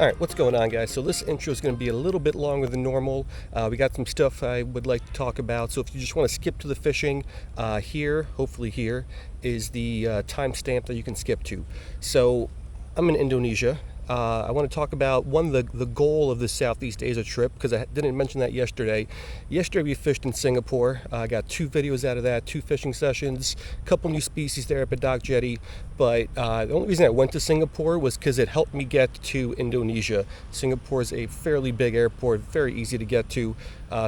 All right, what's going on, guys? So this intro is going to be a little bit longer than normal. We got some stuff I would like to talk about. So if you just want to skip to the fishing, hopefully here, is the timestamp that you can skip to. So I'm in Indonesia. I want to talk about the goal of this Southeast Asia trip, because I didn't mention that yesterday. Yesterday we fished in Singapore. I got 2 videos out of that, 2 fishing sessions, a couple new species there at Badak Jetty. But the only reason I went to Singapore was because it helped me get to Indonesia. Singapore is a fairly big airport, very easy to get to.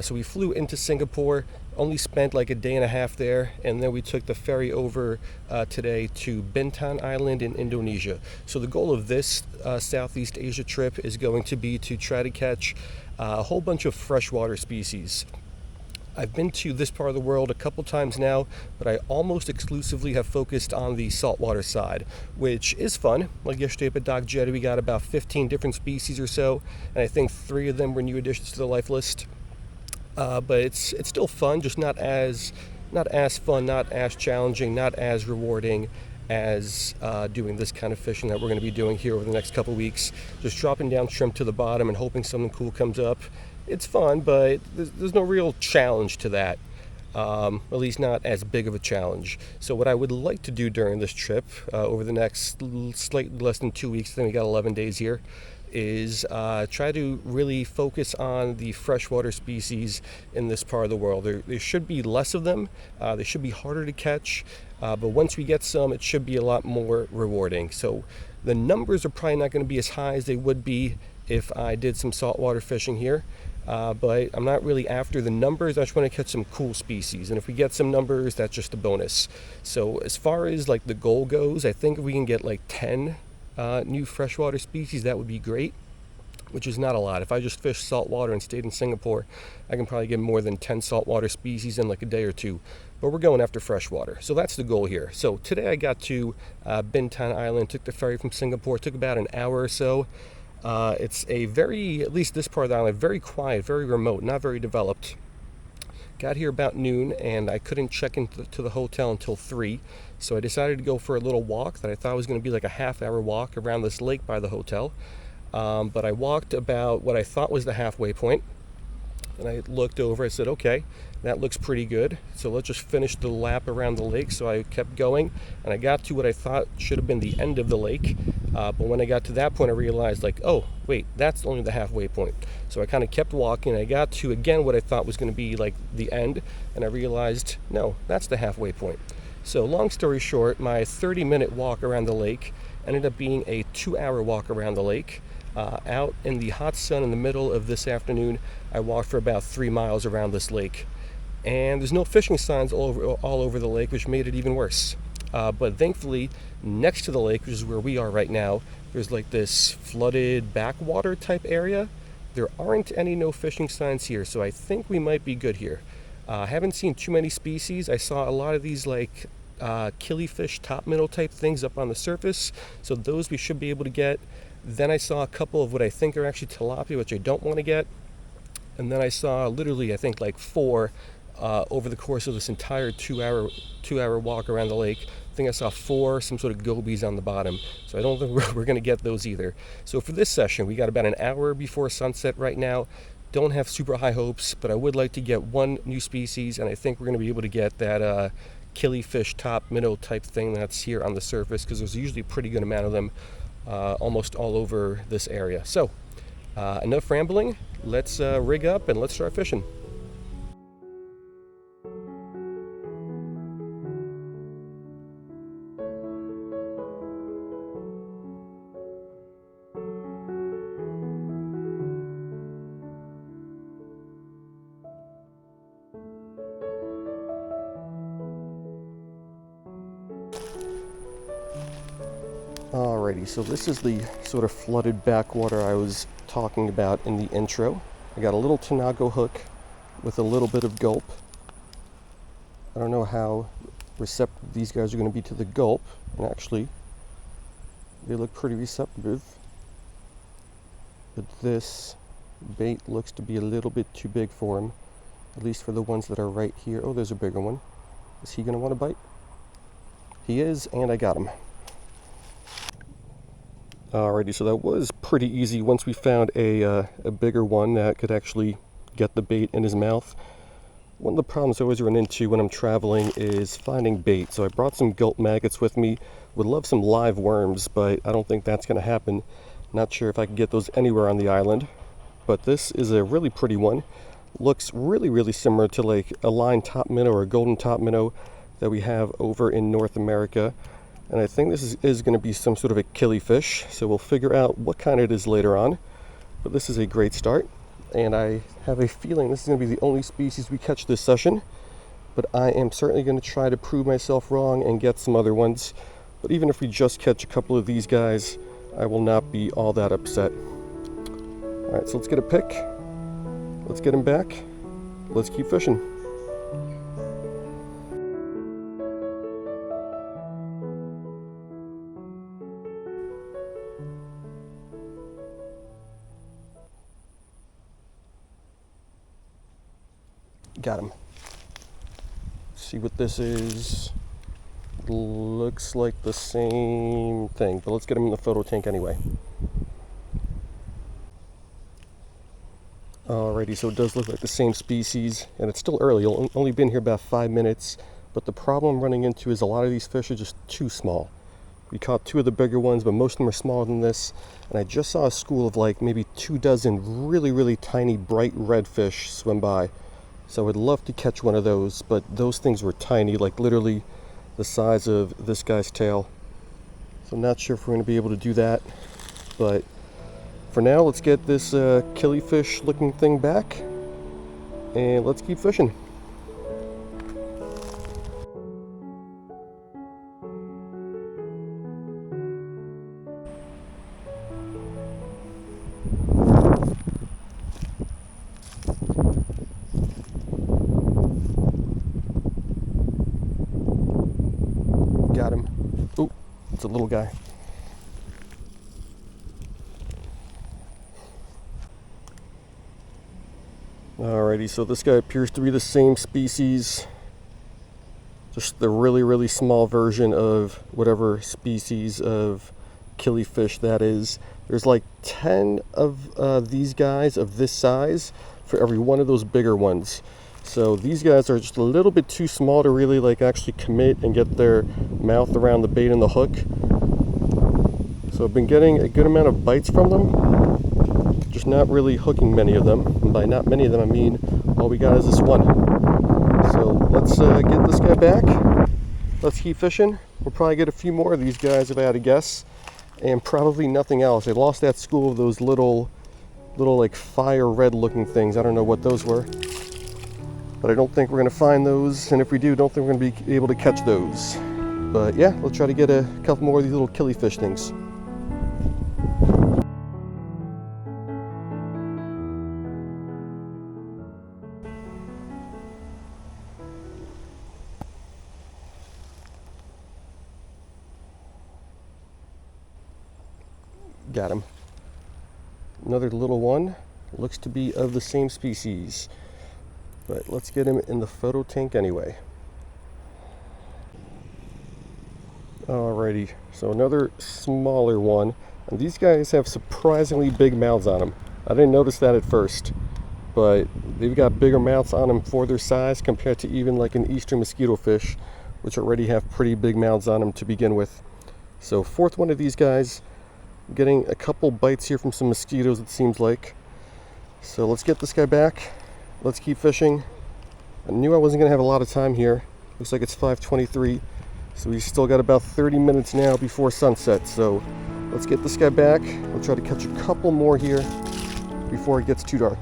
So we flew into Singapore, only spent like a day and a half there, and then we took the ferry over today to Bintan Island in Indonesia. So the goal of this Southeast Asia trip is going to be to try to catch a whole bunch of freshwater species. I've been to this part of the world a couple times now, but I almost exclusively have focused on the saltwater side, which is fun. Like yesterday at Badak Jetty, we got about 15 different species or so, and I think 3 of them were new additions to the life list. But it's still fun, just not as fun, not as challenging, not as rewarding as doing this kind of fishing that we're going to be doing here over the next couple weeks. Just dropping down shrimp to the bottom and hoping something cool comes up. It's fun, but there's no real challenge to that. At least not as big of a challenge. So what I would like to do during this trip, over the next slightly less than 2 weeks, I think we got 11 days here, is try to really focus on the freshwater species in this part of the world. There should be less of them. They should be harder to catch, but once we get some, it should be a lot more rewarding. So the numbers are probably not going to be as high as they would be if I did some saltwater fishing here. But I'm not really after the numbers. I just want to catch some cool species, and if we get some numbers, that's just a bonus. So as far as like the goal goes, I think if we can get like 10 new freshwater species, that would be great, which is not a lot. If I just fished saltwater and stayed in Singapore, I can probably get more than 10 saltwater species in like a day or 2. But we're going after freshwater, so that's the goal here. So today I got to Bintan Island, took the ferry from Singapore, took about an hour or so. It's a at least this part of the island, very quiet, very remote, not very developed. Got here about noon, and I couldn't check into the hotel until 3, so I decided to go for a little walk that I thought was going to be like a half-hour walk around this lake by the hotel. But I walked about what I thought was the halfway point, and I looked over. I said, okay, that looks pretty good, so let's just finish the lap around the lake. So I kept going, and I got to what I thought should have been the end of the lake. But when I got to that point, I realized, like, oh, wait, that's only the halfway point. So I kind of kept walking, and I got to, again, what I thought was going to be, like, the end, and I realized, no, that's the halfway point. So long story short, my 30-minute walk around the lake ended up being a 2-hour walk around the lake. Out in the hot sun in the middle of this afternoon, I walked for about 3 miles around this lake. And there's no fishing signs all over the lake, which made it even worse. But thankfully, next to the lake, which is where we are right now, there's like this flooded backwater type area. There aren't any no fishing signs here, so I think we might be good here. I haven't seen too many species. I saw a lot of these like killifish top minnow type things up on the surface, so those we should be able to get. Then I saw a couple of what I think are actually tilapia, which I don't want to get. And then I saw literally, I think, like 4 over the course of this entire 2-hour walk around the lake. I think I saw 4 some sort of gobies on the bottom, so I don't think we're going to get those either. So for this session, we got about an hour before sunset right now. Don't have super high hopes, but I would like to get 1 new species, and I think we're going to be able to get that killifish top minnow type thing that's here on the surface, because there's usually a pretty good amount of them almost all over this area. So enough rambling. Let's rig up and let's start fishing. Alrighty, so this is the sort of flooded backwater I was talking about in the intro. I got a little tanago hook with a little bit of gulp. I don't know how receptive these guys are going to be to the gulp, and actually they look pretty receptive, but this bait looks to be a little bit too big for him, at least for the ones that are right here. Oh, there's a bigger one. Is he going to want to bite? He is, and I got him. Alrighty, so that was pretty easy once we found a bigger one that could actually get the bait in his mouth. One of the problems I always run into when I'm traveling is finding bait. So I brought some gilt maggots with me. Would love some live worms, but I don't think that's going to happen. Not sure if I can get those anywhere on the island. But this is a really pretty one. Looks really similar to like a line top minnow or a golden top minnow that we have over in North America. And I think this is going to be some sort of a killifish, so we'll figure out what kind it is later on. But this is a great start, and I have a feeling this is going to be the only species we catch this session. But I am certainly going to try to prove myself wrong and get some other ones. But even if we just catch a couple of these guys, I will not be all that upset. Alright, so let's get a pick. Let's get him back. Let's keep fishing. Got him. See what this is. Looks like the same thing, but let's get him in the photo tank anyway. Alrighty, so it does look like the same species, and it's still early. I've only been here about 5 minutes, but the problem I'm running into is a lot of these fish are just too small. We caught 2 of the bigger ones, but most of them are smaller than this, and I just saw a school of like maybe 2 dozen really tiny bright red fish swim by. So I would love to catch one of those, but those things were tiny, like literally the size of this guy's tail. So I'm not sure if we're going to be able to do that, but for now, let's get this killifish looking thing back, and let's keep fishing. Got him. Oh, it's a little guy. Alrighty, so this guy appears to be the same species, just the really small version of whatever species of killifish that is. There's like 10 of these guys of this size for every one of those bigger ones. So these guys are just a little bit too small to really like actually commit and get their mouth around the bait and the hook. So I've been getting a good amount of bites from them, just not really hooking many of them. And by not many of them, I mean all we got is this one. So let's get this guy back. Let's keep fishing. We'll probably get a few more of these guys if I had to guess, and probably nothing else. I lost that school of those little like fire red looking things. I don't know what those were, but I don't think we're going to find those, and if we do, don't think we're going to be able to catch those. But yeah, let's try to get a couple more of these little killifish things. Got him. Another little one. Looks to be of the same species. But let's get him in the photo tank anyway. Alrighty, so another smaller one. And these guys have surprisingly big mouths on them. I didn't notice that at first, but they've got bigger mouths on them for their size compared to even like an eastern mosquito fish, which already have pretty big mouths on them to begin with. So fourth one of these guys. Getting a couple bites here from some mosquitoes, it seems like. So let's get this guy back. Let's keep fishing. I knew I wasn't going to have a lot of time here. Looks like it's 5:23. So we still got about 30 minutes now before sunset. So let's get this guy back. We'll try to catch a couple more here before it gets too dark.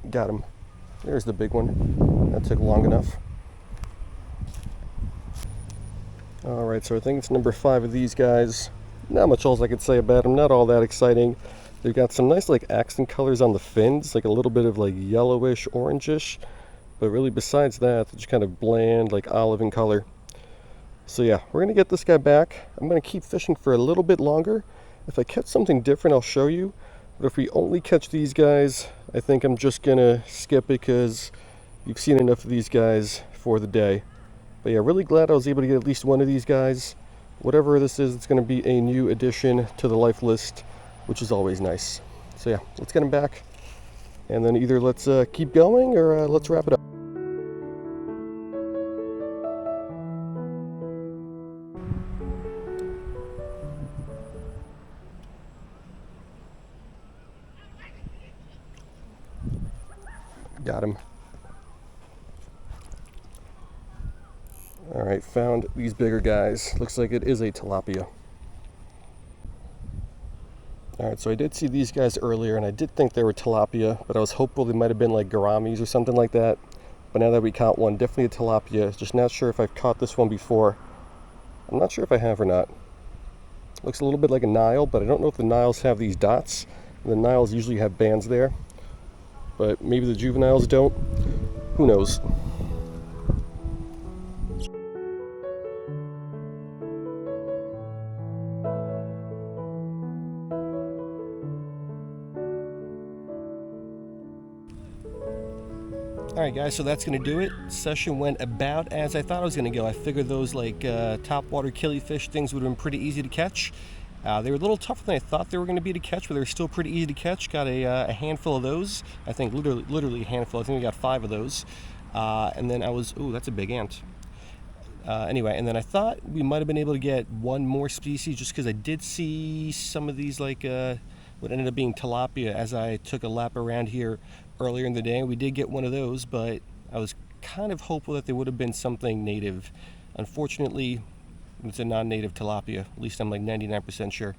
Got him. There's the big one. That took long enough. Alright, so I think it's number 5 of these guys. Not much else I could say about them. Not all that exciting. They've got some nice like accent colors on the fins, like a little bit of like yellowish, orangish. But really besides that, they're just kind of bland, like olive in color. So yeah, we're going to get this guy back. I'm going to keep fishing for a little bit longer. If I catch something different, I'll show you. But if we only catch these guys, I think I'm just gonna skip it because you've seen enough of these guys for the day. But yeah, really glad I was able to get at least one of these guys. Whatever this is, it's gonna be a new addition to the life list, which is always nice. So yeah, let's get him back. And then either let's keep going or let's wrap it up. Got him. All right, found these bigger guys. Looks like it is a tilapia. All right, so I did see these guys earlier, and I did think they were tilapia, but I was hopeful they might have been like gouramis or something like that. But now that we caught one, definitely a tilapia. Just not sure if I've caught this one before. I'm not sure if I have or not. Looks a little bit like a Nile, but I don't know if the Niles have these dots. The Niles usually have bands there, but maybe the juveniles don't. Who knows? Alright guys, so that's going to do it. Session went about as I thought it was going to go. I figured those like topwater killifish things would have been pretty easy to catch. They were a little tougher than I thought they were going to be to catch, but they were still pretty easy to catch. Got a handful of those. I think literally a handful. I think we got 5 of those. And then I was, ooh, that's a big ant. Anyway, and then I thought we might have been able to get one more species just because I did see some of these like what ended up being tilapia as I took a lap around here earlier in the day. We did get one of those, but I was kind of hopeful that they would have been something native. Unfortunately, it's a non-native tilapia. At least I'm like 99% sure.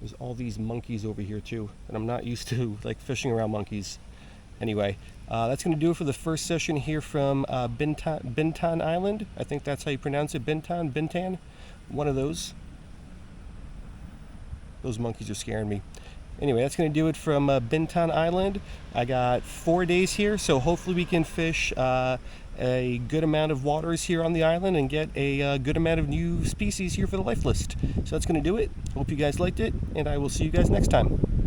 There's all these monkeys over here too, and I'm not used to like fishing around monkeys. Anyway, that's going to do it for the first session here from Bintan Island. I think that's how you pronounce it, Bintan. One of those. Those monkeys are scaring me. Anyway, that's going to do it from Bintan Island. I got 4 days here, so hopefully we can fish a good amount of waters here on the island and get a good amount of new species here for the life list. So that's going to do it. Hope you guys liked it, and I will see you guys next time.